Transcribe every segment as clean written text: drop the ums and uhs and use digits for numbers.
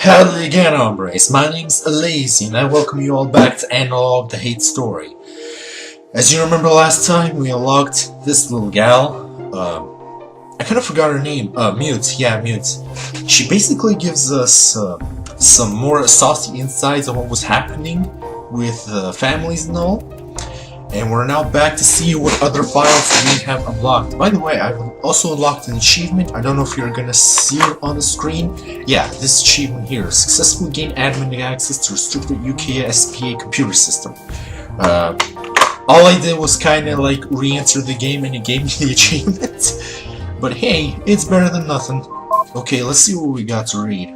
Howdy again, hombres. My name's L.A.zy, and I welcome you all back to Analogue, the hate story. As you remember last time, we unlocked this little gal. I kind of forgot her name. Mute. Yeah, Mute. She basically gives us some more saucy insights on what was happening with families and all. And we're now back to see what other files we have unlocked. By the way, I've also unlocked an achievement. I don't know if you're gonna see it on the screen. Yeah, this achievement here. Successfully gain admin access to restricted UK SPA computer system. All I did was kinda like re-enter the game and it gave me the achievement. But hey, it's better than nothing. Okay, let's see what we got to read.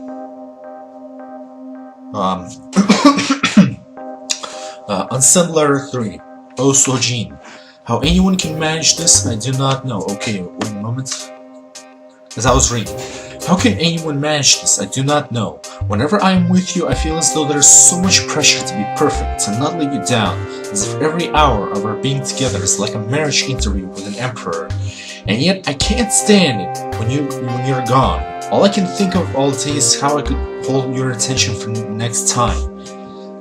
Unsent letter 3. Oh, Sojin. How anyone can manage this, I do not know. Okay, wait a moment. As I was reading. How can anyone manage this? I do not know. Whenever I am with you, I feel as though there is so much pressure to be perfect, to not let you down, as if every hour of our being together is like a marriage interview with an emperor. And yet, I can't stand it when you're gone. All I can think of all day is how I could hold your attention for the next time.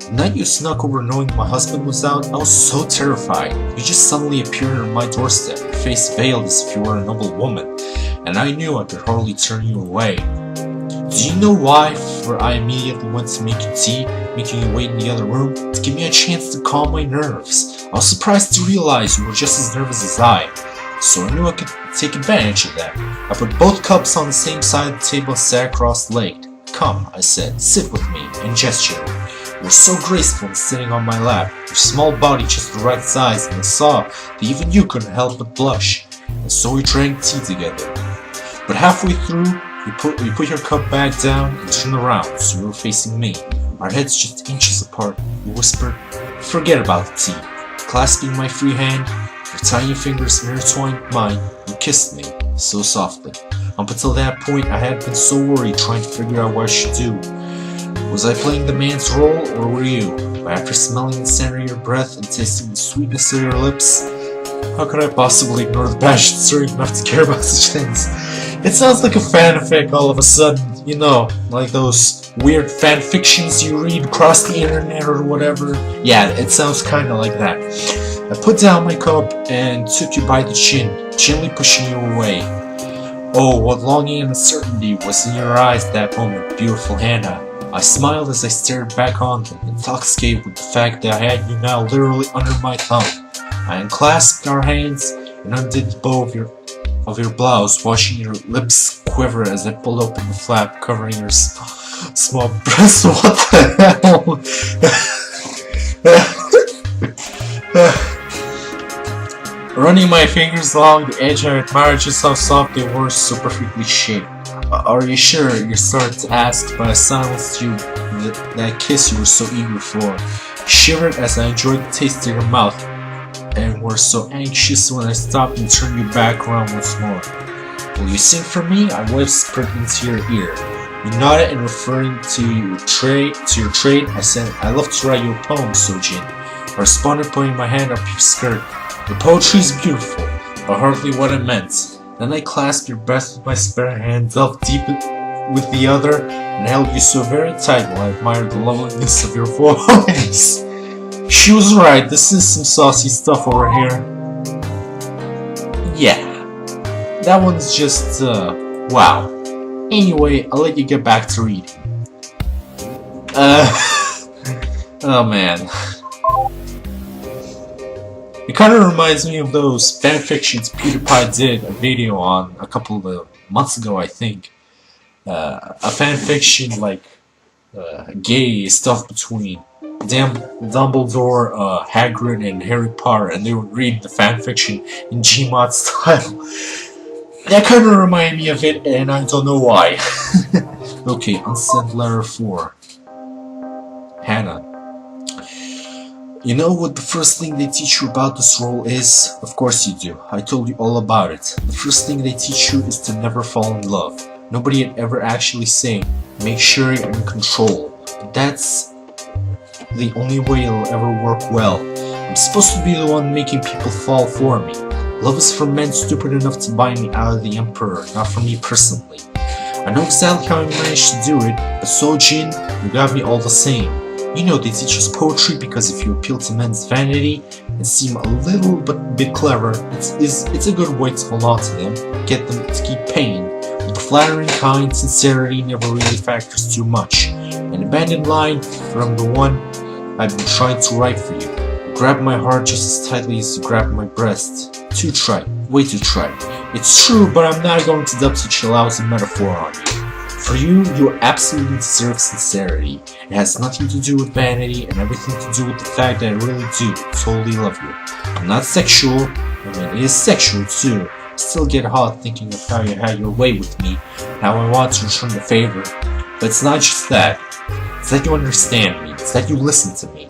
The night you snuck over knowing my husband was out, I was so terrified. You just suddenly appeared on my doorstep, your face veiled as if you were a noble woman, and I knew I could hardly turn you away. Do you know why? For I immediately went to make you tea, making you wait in the other room, to give me a chance to calm my nerves. I was surprised to realize you were just as nervous as I, so I knew I could take advantage of that. I put both cups on the same side of the table and sat cross-legged. Come, I said, sit with me, and gestured. You were so graceful and sitting on my lap, your small body just the right size, and I saw that even you couldn't help but blush, and so we drank tea together. But halfway through, you put your cup back down and turned around, so you were facing me, our heads just inches apart. You whispered, forget about the tea. Clasping my free hand, your tiny fingers intertwined mine, you kissed me, so softly. Up until that point, I had been so worried trying to figure out what I should do. Was I playing the man's role, or were you? But after smelling the scent of your breath and tasting the sweetness of your lips, how could I possibly ignore the passion stirring enough to care about such things? It sounds like a fanfic all of a sudden, you know, like those weird fanfictions you read across the internet or whatever. Yeah, it sounds kinda like that. I put down my cup and took you by the chin, gently pushing you away. Oh, what longing and uncertainty was in your eyes at that moment, beautiful Hannah. I smiled as I stared back on them, intoxicated with the fact that I had you now literally under my thumb. I unclasped our hands and undid the bow of your blouse, watching your lips quiver as I pulled open the flap covering your small breasts. What the hell? Running my fingers along the edge, I admired just how soft they were, so perfectly shaped. Are you sure? You started to ask, but I silenced you that kiss you were so eager for. Shivered as I enjoyed the taste of your mouth, and were so anxious when I stopped and turned you back around once more. Will you sing for me? I whispered into your ear. You nodded, and referring to your trade, I said, I love to write you a poem, Sojin. I responded, putting my hand up your skirt. The poetry's beautiful, but hardly what I meant. Then I clasped your breast with my spare hand, delved deep with the other, and held you so very tight while I admired the loveliness of your voice. She was right, this is some saucy stuff over here. Yeah, that one's just, wow. Anyway, I'll let you get back to reading. Oh man. It kind of reminds me of those fanfictions PewDiePie did a video on a couple of months ago, I think. A fanfiction like gay stuff between Dumbledore, Hagrid, and Harry Potter, and they would read the fanfiction in Gmod style. That kind of reminded me of it, and I don't know why. Okay, unsent letter 4. Hannah. You know what the first thing they teach you about this role is? Of course you do. I told you all about it. The first thing they teach you is to never fall in love. Nobody had ever actually said, make sure you're in control. But that's the only way it'll ever work well. I'm supposed to be the one making people fall for me. Love is for men stupid enough to buy me out of the Emperor, not for me personally. I know exactly how I managed to do it, but Sojin, you got me all the same. You know they teach us poetry because if you appeal to men's vanity and seem a little bit clever, it's a good way to hold on to them, get them to keep paying. But flattering, kind sincerity never really factors too much. An abandoned line from the one I've been trying to write for you. Grab my heart just as tightly as you grab my breast. Too trite, way too trite. It's true, but I'm not going to dub such a lousy metaphor on you. For you, you absolutely deserve sincerity. It has nothing to do with vanity and everything to do with the fact that I really do totally love you. I'm not sexual, I mean it is sexual too. I still get hot thinking of how you had your way with me, and how I want to return the favor. But it's not just that. It's that you understand me, it's that you listen to me.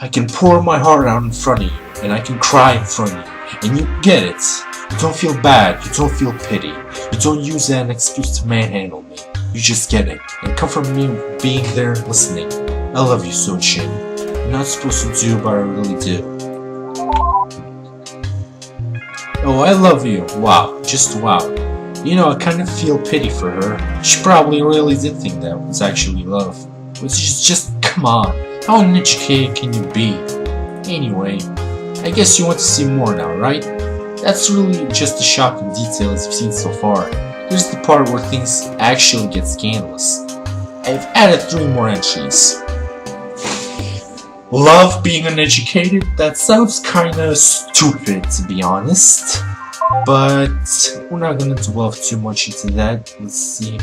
I can pour my heart out in front of you, and I can cry in front of you, and you get it. You don't feel bad, you don't feel pity. You don't use that as an excuse to manhandle me. You just get it, and come from me being there and listening. I love you, Sojin. You're not supposed to do, but I really do. Oh, I love you. Wow, just wow. You know, I kind of feel pity for her. She probably really did think that was actually love. Which is just, come on. How uneducated can you be? Anyway, I guess you want to see more now, right? That's really just the shocking details you've seen so far. Here's the part where things actually get scandalous. I've added 3 more entries. Love being uneducated? That sounds kinda stupid, to be honest. But we're not gonna delve too much into that. Let's see.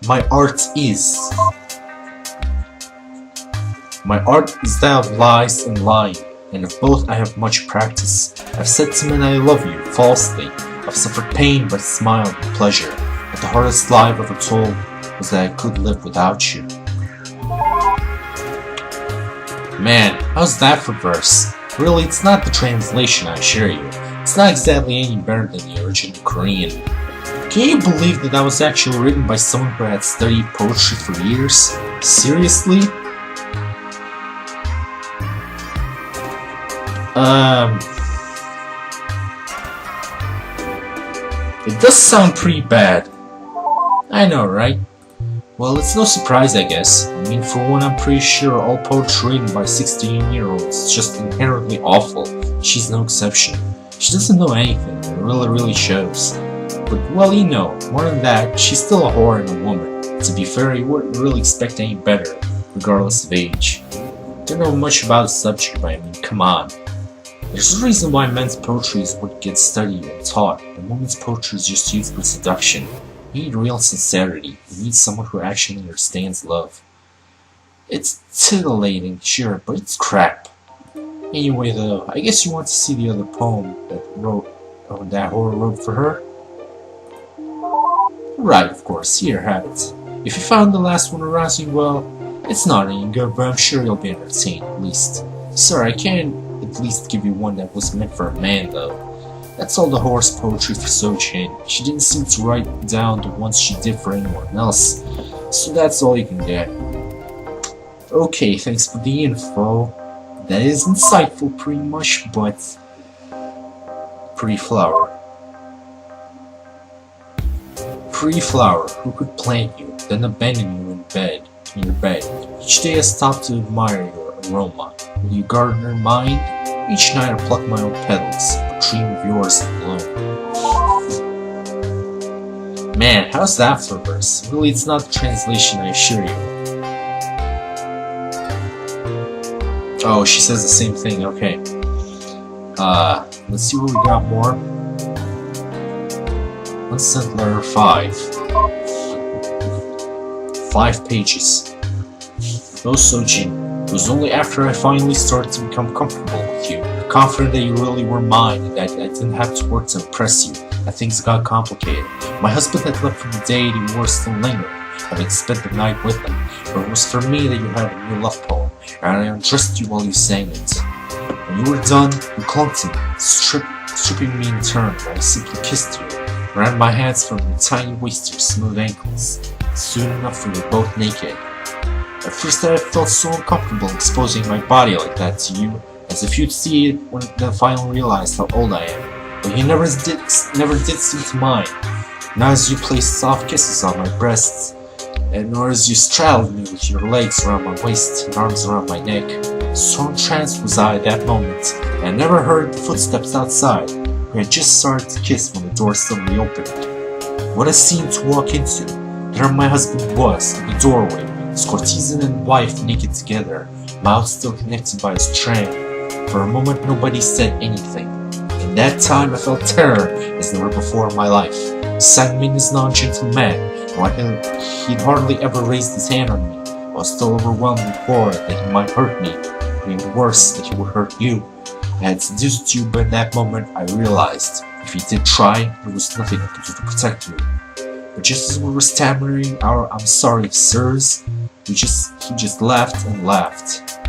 My art is that of lies and lying, and of both I have much practice. I've said to men I love you, falsely. I've suffered pain but smiled with pleasure. But the hardest lie I've ever told was that I could live without you. Man, how's that for verse? Really, it's not the translation, I assure you. It's not exactly any better than the original Korean. Can you believe that was actually written by someone who had studied poetry for years? Seriously? It does sound pretty bad. I know, right? Well, it's no surprise, I guess. I mean, for one, I'm pretty sure all poetry written by 16-year-olds is just inherently awful. She's no exception. She doesn't know anything, it really shows. But, well, you know, more than that, she's still a whore and a woman. To be fair, you wouldn't really expect any better, regardless of age. Don't know much about the subject, but I mean, come on. There's a reason why men's poetry is what gets studied and taught, and women's poetry is just used for seduction. You need real sincerity. You need someone who actually understands love. It's titillating, sure, but it's crap. Anyway, though, I guess you want to see the other poem that whore wrote for her? Right, of course, here, have it. If you found the last one arousing, well, it's not any good, but I'm sure you'll be entertained, at least. Sorry, I can't at least give you one that was meant for a man, though. That's all the horse poetry for Sojin. She didn't seem to write down the ones she did for anyone else, so that's all you can get. Okay, thanks for the info. That is insightful pretty much, but... Pretty flower. Pretty flower, who could plant you, then abandon you in your bed. Each day I stop to admire your aroma. Will you garden mine? Each night I pluck my own petals, but dream of yours alone. Man, how's that for verse? Really, it's not the translation, I assure you. Oh, she says the same thing, okay. Let's see what we got more. Unsent letter 5. 5 pages. No, Sojin. It was only after I finally started to become comfortable with you, confident that you really were mine and that I didn't have to work to impress you, that things got complicated. My husband had left for the day and you were still lingering, having spent the night with him, but it was for me that you had a new love poem, and I undressed you while you sang it. When you were done, you clung to me, stripping me in turn while I simply kissed you, ran my hands from your tiny waist to your smooth ankles. Soon enough we were both naked. At first I felt so uncomfortable exposing my body like that to you, as if you'd see it when I finally realized how old I am. But you never did seem to mind. Now as you placed soft kisses on my breasts, and nor as you straddled me with your legs around my waist and arms around my neck, so entranced was I at that moment, and I never heard the footsteps outside. We had just started to kiss when the door suddenly opened. What a scene to walk into! There my husband was, in the doorway, his courtesan and wife naked together, mouths still connected by a strand. For a moment nobody said anything. In that time I felt terror as never before in my life. Sangmin is not a gentle man, and while he'd hardly ever raised his hand on me, I was still overwhelmed with horror that he might hurt me, or even worse, that he would hurt you. I had seduced you, but in that moment I realized, if he did try, there was nothing I could do to protect you. But just as we were stammering our "I'm sorry, sirs," he just laughed and laughed.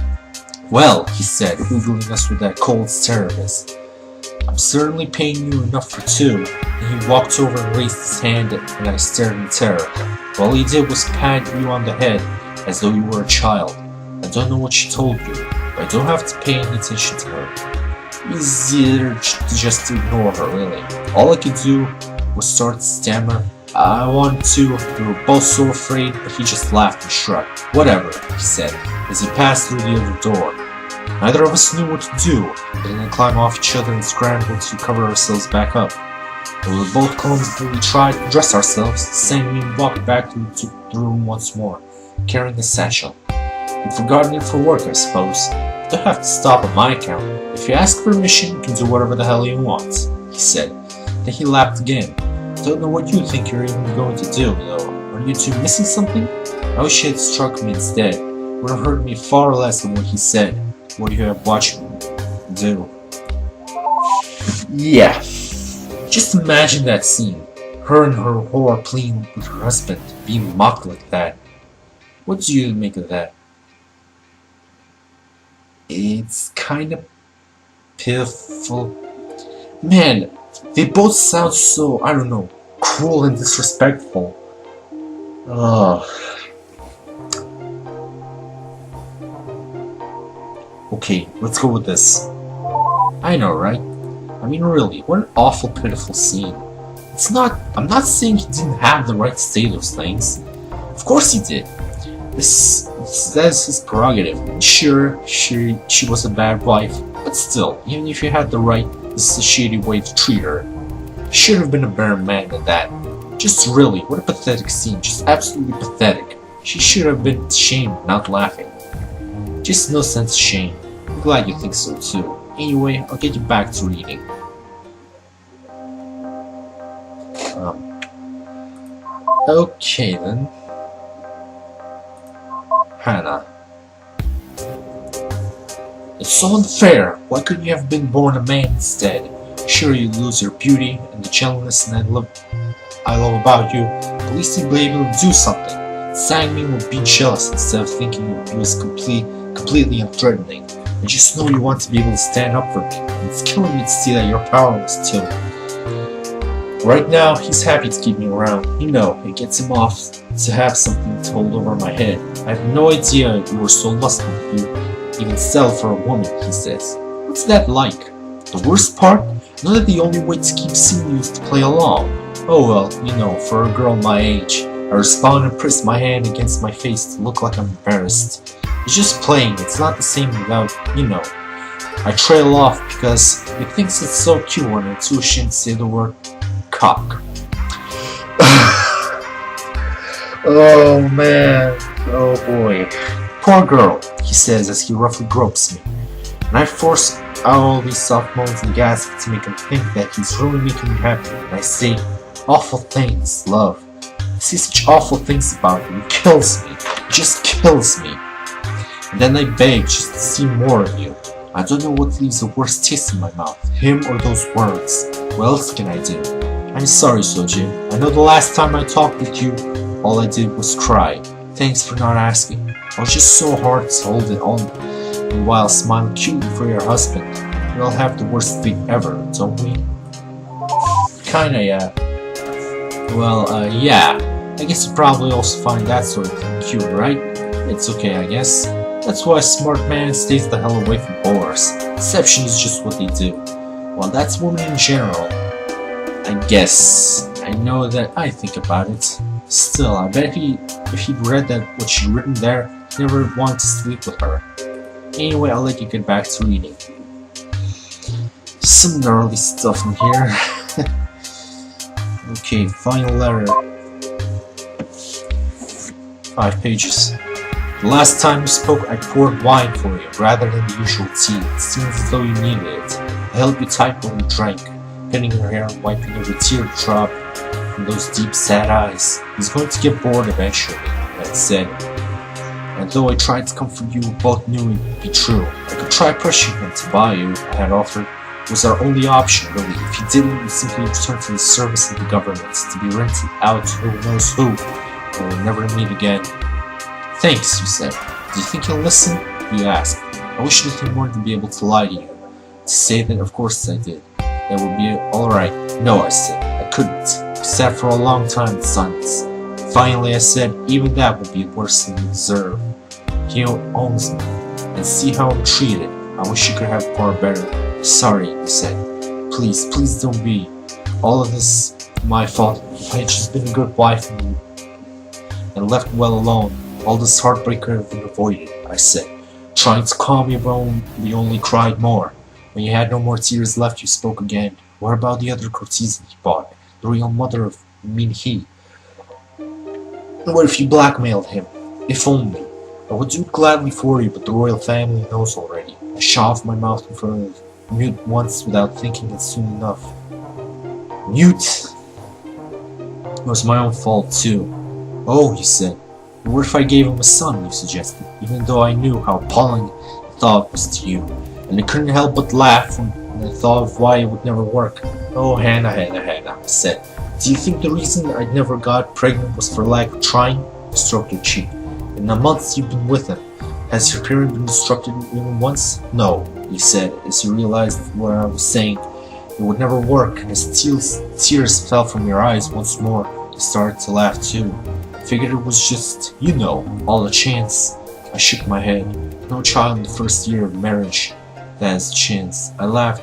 "Well," he said, ogling us with that cold stare of his, "I'm certainly paying you enough for two." And he walked over and raised his hand, and I stared in terror. All he did was pat you on the head, as though you were a child. I don't know what she told you, but I don't have to pay any attention to her. Easier to just ignore her, really. All I could do was start to stammer. I wanted to, we were both so afraid, but he just laughed and shrugged. "Whatever," he said, as he passed through the other door. Neither of us knew what to do, but then climb off each other and scramble to cover ourselves back up. We were both clumsily tried to dress ourselves, Sangmin walked back to the room once more, carrying a satchel. He'd forgotten it for work, I suppose. You don't have to stop on my account. If you ask permission, you can do whatever the hell you want, he said. Then he laughed again. Don't know what you think you're even going to do, though. Are you two missing something? I wish he had struck me instead. It would have hurt me far less than what he said. What you have watched me do. Yeah. Just imagine that scene. Her and her whore pleading with her husband, being mocked like that. What do you make of that? It's kind of pitiful. Man, they both sound so, I don't know, cruel and disrespectful. Ugh. Okay, let's go with this. I know, right? I mean, really, what an awful, pitiful scene. I'm not saying he didn't have the right to say those things. Of course he did. That's his prerogative. Sure, she was a bad wife, but still, even if you had the right, this is a shady way to treat her. He should have been a better man than that. Just really, what a pathetic scene, just absolutely pathetic. She should have been ashamed, not laughing. Just no sense of shame. I'm glad you think so too. Anyway, I'll get you back to reading. Okay then. Hannah. It's so unfair. Why couldn't you have been born a man instead? Sure, you lose your beauty and the gentleness and I love about you. At least you'd be able to do something. Sangmin would be jealous instead of thinking you was completely unthreatening. I just know you want to be able to stand up for me, and it's killing me to see that you're powerless too. Right now, he's happy to keep me around. You know, it gets him off to have something to hold over my head. I had no idea you were so lustful that you even sell for a woman, he says. What's that like? The worst part? Know that the only way to keep seeing you is to play along. Oh well, you know, for a girl my age. I respond and press my hand against my face to look like I'm embarrassed. It's just playing, it's not the same without, you know. I trail off because he thinks it's so cute when I'm too ashamed to say the word cock. Oh man, oh boy. Poor girl, he says as he roughly gropes me. And I force out all these soft moans and gasps to make him think that he's really making me happy. And I say awful things, love. I say such awful things about you. It kills me. It just kills me. And then I beg just to see more of you. I don't know what leaves the worst taste in my mouth, him or those words. What else can I do? I'm sorry, Sojin. I know the last time I talked with you, all I did was cry. Thanks for not asking. I was just so hard to hold it on, and while smiling cutely for your husband. We all have the worst thing ever, don't we? Kinda, yeah. Well, yeah. I guess you probably also find that sort of thing cute, right? It's okay, I guess. That's why a smart man stays the hell away from bores. Deception is just what they do. Well, that's women in general. I guess. I know that I think about it. Still, I bet if he'd read that what she'd written there, he'd never wanted to sleep with her. Anyway, I'll let you get back to reading. Some gnarly stuff in here. Okay, final letter. 5 pages. The last time we spoke, I poured wine for you, rather than the usual tea. It seems as though you needed it. I held you tight while you drank, petting your hair and wiping every teardrop from those deep, sad eyes. He's going to get bored eventually, I said. And though I tried to comfort you, we both knew it would be true. I could try pressuring him to buy you, I had offered. It was our only option, really. If he didn't, we'd simply return to the service of the government, to be rented out to who knows who, and we'll never meet again. Thanks, you said. Do you think he'll listen? You asked. I wish anything more than to be able to lie to you. To say that, of course I did. That would be alright. No, I said. I couldn't. We sat for a long time in silence. Finally, I said, even that would be worse than you deserve. He owns me, and see how I'm treated. I wish you could have far better. Sorry, he said. Please, please don't be. All of this my fault. I had just been a good wife and left well alone. All this heartbreak could have been avoided, I said, trying to calm you, but you only cried more. When you had no more tears left, you spoke again. What about the other courtesan he bought? The real mother of he? What if you blackmailed him? If only. I would do it gladly for you, but the royal family knows already. I shot off my mouth in front of Mute once without thinking it soon enough. Mute! It was my own fault, too. Oh, he said. What if I gave him a son, you suggested, even though I knew how appalling the thought was to you, and I couldn't help but laugh when I thought of why it would never work. Oh, Hannah, I said. Do you think the reason I never got pregnant was for lack of trying? I stroked her cheek. In the months you've been with him, has your parent been instructed even once? No, he said, as he realized what I was saying. It would never work, and as tears fell from your eyes once more, he started to laugh too. Figured it was just, you know, all a chance. I shook my head. No child in the first year of marriage. That is a chance. I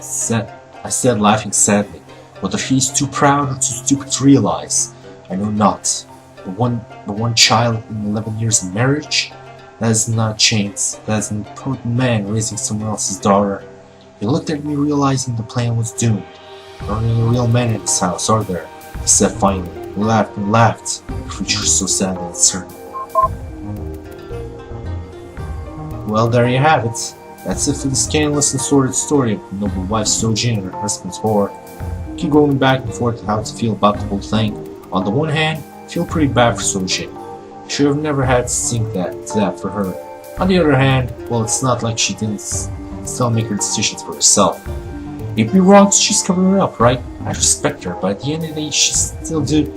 said, laughing sadly. Whether he's too proud or too stupid to realize, I know not. But one child in 11 years of marriage? That is not a chance. That is an important man raising someone else's daughter. He looked at me, realizing the plan was doomed. There aren't any real men in this house, are there? He said finally. We laughed and laughed. The creature so sad and uncertain. Well, there you have it. That's it for the scandalous and sordid story of the noble wife Sojin and her husband's whore. I keep going back and forth to how to feel about the whole thing. On the one hand, I feel pretty bad for Sojin. I should have never had to sink that for her. On the other hand, well, it's not like she didn't still make her decisions for herself. It'd be wrong to just cover it up, right? I respect her, but at the end of the day, she still did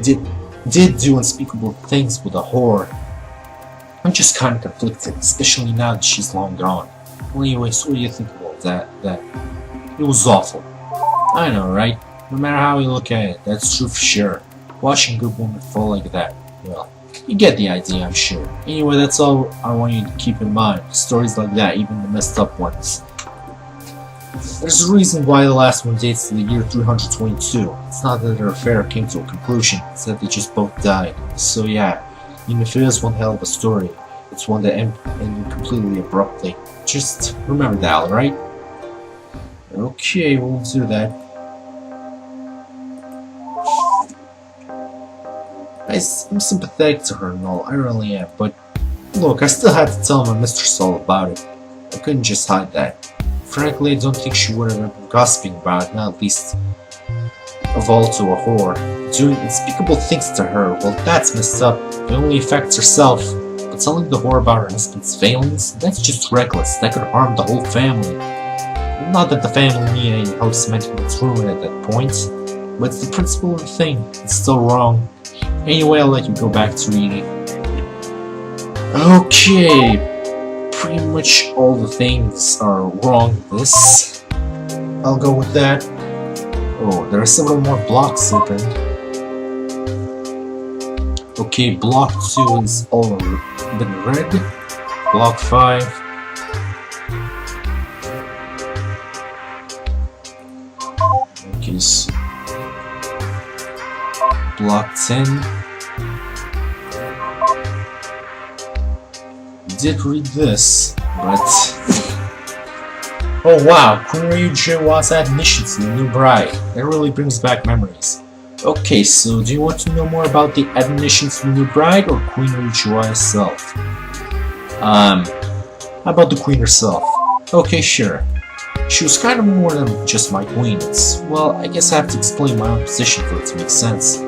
do unspeakable things with a whore. I'm just kind of conflicted, especially now that she's long gone. Well, anyway, so what do you think about that? It was awful. I know, right? No matter how you look at it, that's true for sure. Watching a good woman fall like that, well, you get the idea, I'm sure. Anyway, that's all I want you to keep in mind. Stories like that, even the messed up ones. There's a reason why the last one dates to the year 322. It's not that their affair came to a conclusion, it's that they just both died. So yeah, even if it is one hell of a story, it's one that ended completely abruptly. Just remember that, alright? Okay, we'll do that. I'm sympathetic to her and all, I really am, but look, I still had to tell my mistress all about it. I couldn't just hide that. Frankly, I don't think she would have been gossiping about it, not least of all to a whore. Doing unspeakable things to her, well, that's messed up. It only affects herself. But telling the whore about her husband's failings, that's just reckless. That could harm the whole family. Not that the family needed any help cementing its ruin at that point, but it's the principle of the thing. It's still wrong. Anyway, I'll let you go back to reading. Okay. Pretty much all the things are wrong with this. I'll go with that. Oh, there are several more blocks opened. Okay, block 2 is all been read. Block 5. Okay, so Block 10. Did read this, but oh wow, Queen Ryujiwa's admission to the new bride. That really brings back memories. Okay, so do you want to know more about the admission to the new bride or Queen Ryujiwa herself? How about the queen herself? Okay, sure. She was kind of more than just my queen. Well, I guess I have to explain my own position for it to make sense.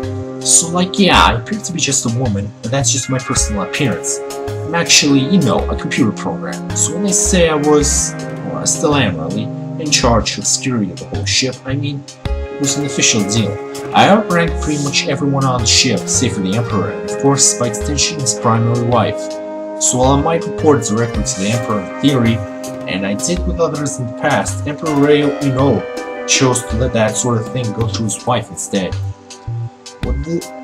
So like, yeah, I appear to be just a woman, but that's just my personal appearance. I'm actually, you know, a computer program. So when they say I was, well, I still am really, in charge of security of the whole ship, I mean, it was an official deal. I outranked pretty much everyone on the ship, save for the Emperor, and of course, by extension, his primary wife. So while I might report directly to the Emperor in theory, and I did with others in the past, Emperor Ryo chose to let that sort of thing go through his wife instead.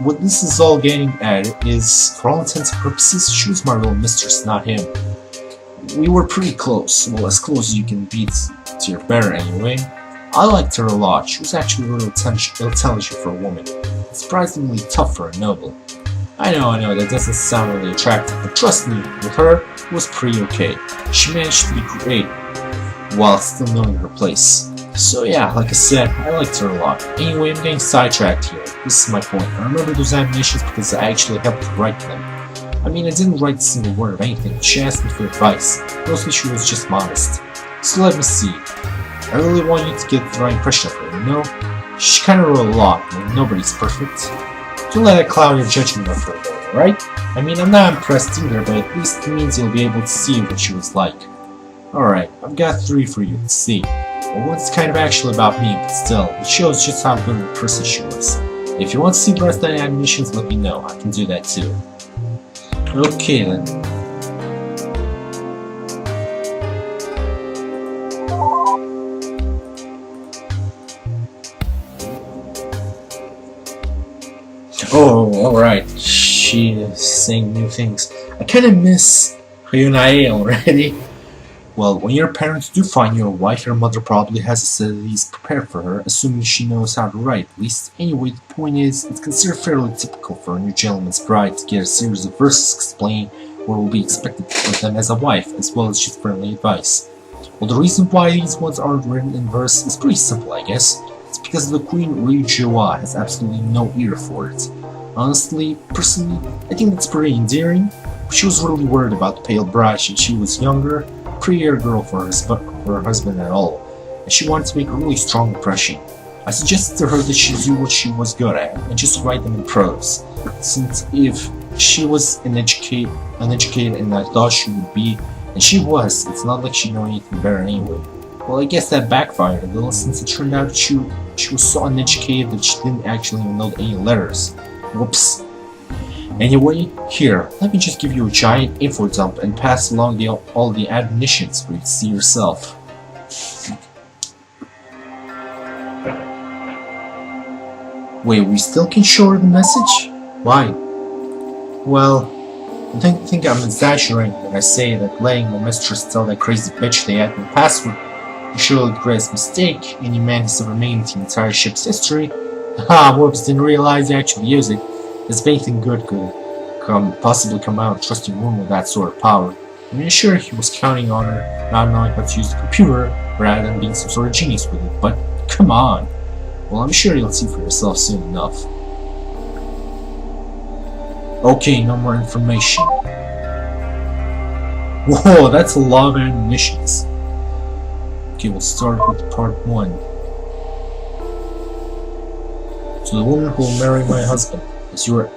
What this is all getting at is, for all intents and purposes, she was my real mistress, not him. We were pretty close, well, as close as you can be to your better anyway. I liked her a lot. She was actually really intelligent for a woman, and surprisingly tough for a noble. I know, that doesn't sound really attractive, but trust me, with her, it was pretty okay. She managed to be creative, while still knowing her place. So yeah, like I said, I liked her a lot. Anyway, I'm getting sidetracked here. This is my point. I remember those animations because I actually helped her write them. I mean, I didn't write a single word of anything. She asked me for advice. Mostly she was just modest. So let me see. I really want you to get the right impression of her, you know? She kinda wrote a lot, and nobody's perfect. Don't let that cloud your judgment of her though, right? I mean, I'm not impressed either, but at least it means you'll be able to see what she was like. Alright, I've got 3 for you to see. Well, one's kind of actually about me, but still, it shows just how good of a person she was. If you want to see the rest of the animations, let me know. I can do that too. Okay then. Oh, alright. She is saying new things. I kinda miss Hyunae already. Well, when your parents do find you a wife, your mother probably has a set of these prepared for her, assuming she knows how to write, at least. Anyway, the point is, it's considered fairly typical for a new gentleman's bride to get a series of verses explaining what will be expected of them as a wife, as well as just friendly advice. Well, the reason why these ones aren't written in verse is pretty simple, I guess. It's because the Queen Ryujiwa has absolutely no ear for it. Honestly, personally, I think that's pretty endearing. She was really worried about the pale bride since she was younger, prettier girl for her husband at all, and she wanted to make a really strong impression. I suggested to her that she do what she was good at, and just write them in prose, since if she was uneducated and I thought she would be, and she was, it's not like she knew anything better anyway. Well, I guess that backfired a little since it turned out she was so uneducated that she didn't actually even know any letters. Whoops. Anyway, here, let me just give you a giant info dump and pass along all the admonitions for you to see yourself. Wait, we still can show her the message? Why? Well, I think I'm exaggerating when I say that letting my mistress tell that crazy bitch they had my password is surely the greatest mistake any man has ever made in the entire ship's history. Haha, whoops, didn't realize they actually use it. As if anything good could possibly come out of trusting woman with that sort of power. I mean, sure, he was counting on her not knowing how to use the computer rather than being some sort of genius with it, but come on. Well, I'm sure you'll see for yourself soon enough. Okay, no more information. Whoa, that's a lot of admonitions. Okay, we'll start with part 1. To the woman who will marry my husband, as you are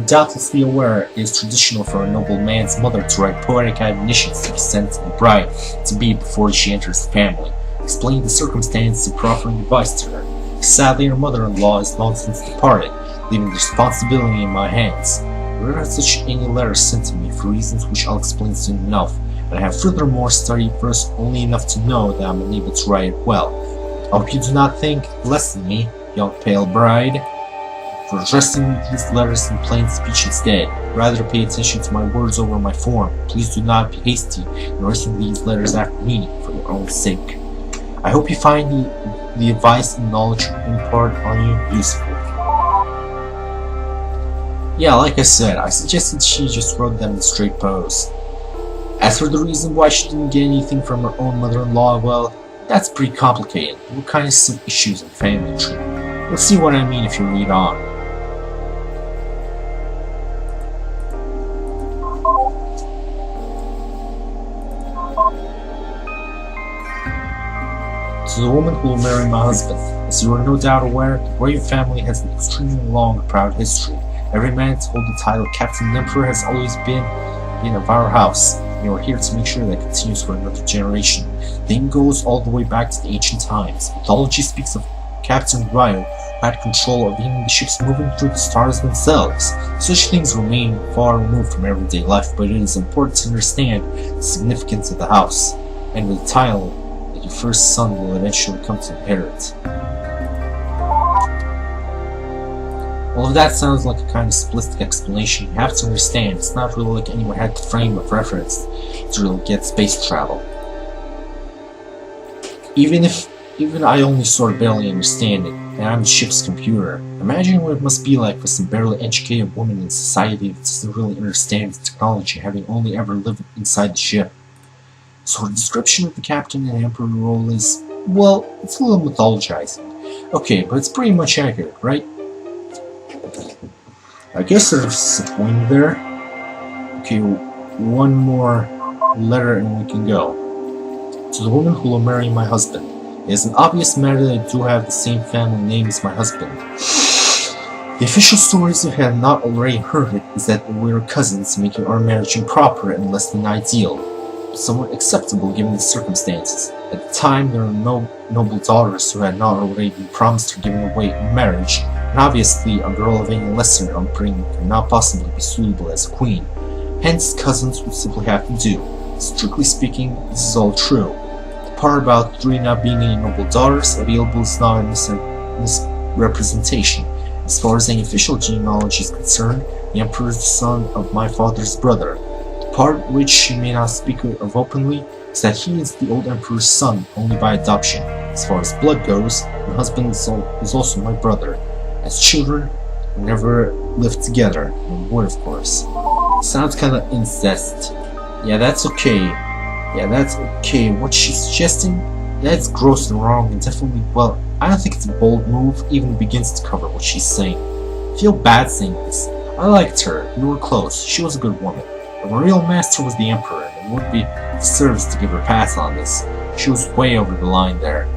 doubtlessly aware, it is traditional for a noble man's mother to write poetic admonitions to be sent to the bride to be before she enters the family, explaining the circumstances and proffering advice to her. Sadly, her mother-in-law is long since departed, leaving the responsibility in my hands. There are such any letters sent to me for reasons which I'll explain soon enough, but I have furthermore studied verse only enough to know that I'm unable to write it well. I hope you do not think less than me, young pale bride, for addressing these letters in plain speech instead. Rather pay attention to my words over my form. Please do not be hasty in writing these letters after me, for your own sake. I hope you find the advice and knowledge impart on you useful. Yeah, like I said, I suggested she just wrote them in straight prose. As for the reason why she didn't get anything from her own mother-in-law, well, that's pretty complicated. We're kind of some issues in family tree. You'll see what I mean if you read on. To the woman who will marry my husband, as you are no doubt aware, the royal family has an extremely long and proud history. Every man to hold the title of Captain Emperor has always been of our house. We are here to make sure that continues for another generation. The name goes all the way back to the ancient times. Mythology speaks of Captain Ryo, who had control of even the ships moving through the stars themselves. Such things remain far removed from everyday life, but it is important to understand the significance of the house, and with the title that your first son will eventually come to inherit. All of that sounds like a kind of simplistic explanation. You have to understand, it's not really like anyone had the frame of reference to really get space travel. Even I only sort of barely understand it, and I'm the ship's computer. Imagine what it must be like for some barely educated woman in society that doesn't really understand the technology, having only ever lived inside the ship. So the description of the captain and emperor role is, well, it's a little mythologizing. Okay, but it's pretty much accurate, right? I guess there's a point there. Okay, one more letter and we can go. To the woman who will marry my husband. It is an obvious matter that I do have the same family name as my husband. The official stories, if you have not already heard it, is that we are cousins, making our marriage improper and less than ideal, but somewhat acceptable given the circumstances. At the time, there were no noble daughters who had not already been promised or given away in marriage, and obviously a girl of any lesser upbringing could not possibly be suitable as a queen. Hence, cousins would simply have to do. Strictly speaking, this is all true. The part about 3 not being any noble daughters available is not a misrepresentation. As far as any official genealogy is concerned, the emperor is the son of my father's brother. The part which she may not speak of openly is that he is the old emperor's son only by adoption. As far as blood goes, my husband is also my brother. As children, we never lived together, and would, of course. Sounds kinda incest. Yeah, that's okay. What she's suggesting? That's gross and wrong, and definitely, well, I don't think it's a bold move, even begins to cover what she's saying. I feel bad saying this. I liked her, we were close, she was a good woman. But my real master was the emperor, and it would be a service to give her a pass on this. She was way over the line there.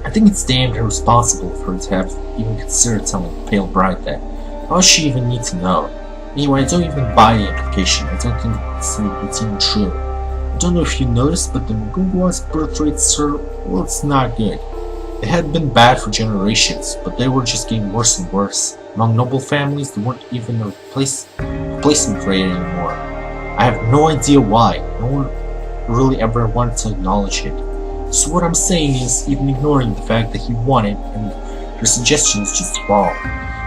I think it's damned irresponsible of her to have even considered telling the pale bride that. How does she even need to know? Anyway, I don't even buy the implication. I don't think it's even true. I don't know if you noticed, but the Mugungwa's birth rate, sir, well, it's not good. It had been bad for generations, but they were just getting worse and worse. Among noble families, there weren't even a replacement rate anymore. I have no idea why. No one really ever wanted to acknowledge it. So what I'm saying is, even ignoring the fact that he won it, and her suggestion is just wrong.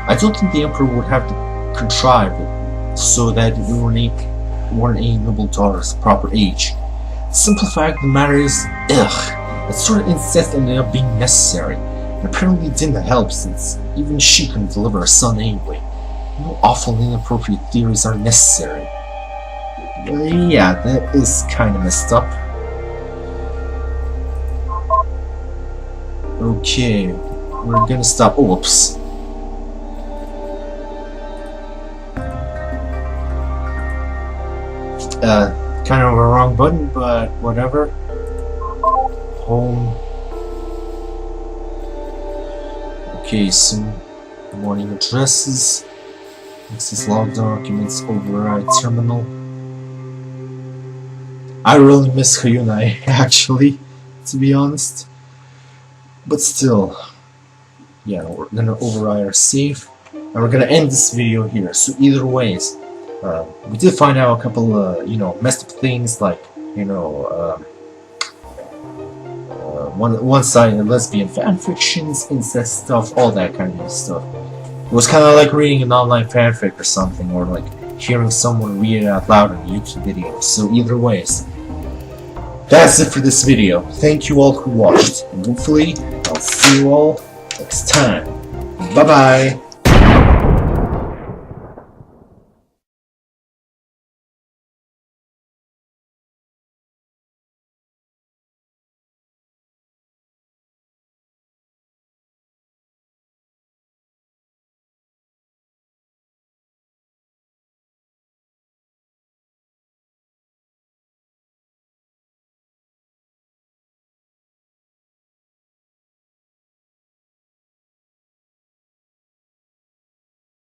I don't think the emperor would have to contrive it so that we weren't any noble daughters of proper age. The simple fact of the matter is, that sort of incest ended up being necessary, and apparently didn't help since even she couldn't deliver a son anyway. No awful and inappropriate theories are necessary. Yeah, that is kinda messed up. Okay, we're gonna stop. Oh, whoops. Kind of a wrong button, but whatever. Home. Okay, some morning addresses. Access log documents, override terminal. I really miss Hyunai, actually, to be honest. But still, yeah, we're gonna override our save, and we're gonna end this video here. So either ways, we did find out a couple, messed up things like, one-sided lesbian fanfictions, incest stuff, all that kind of stuff. It was kind of like reading an online fanfic or something, or like hearing someone read it out loud in a YouTube video. So either ways, that's it for this video. Thank you all who watched, and hopefully I'll see you all next time. Bye bye.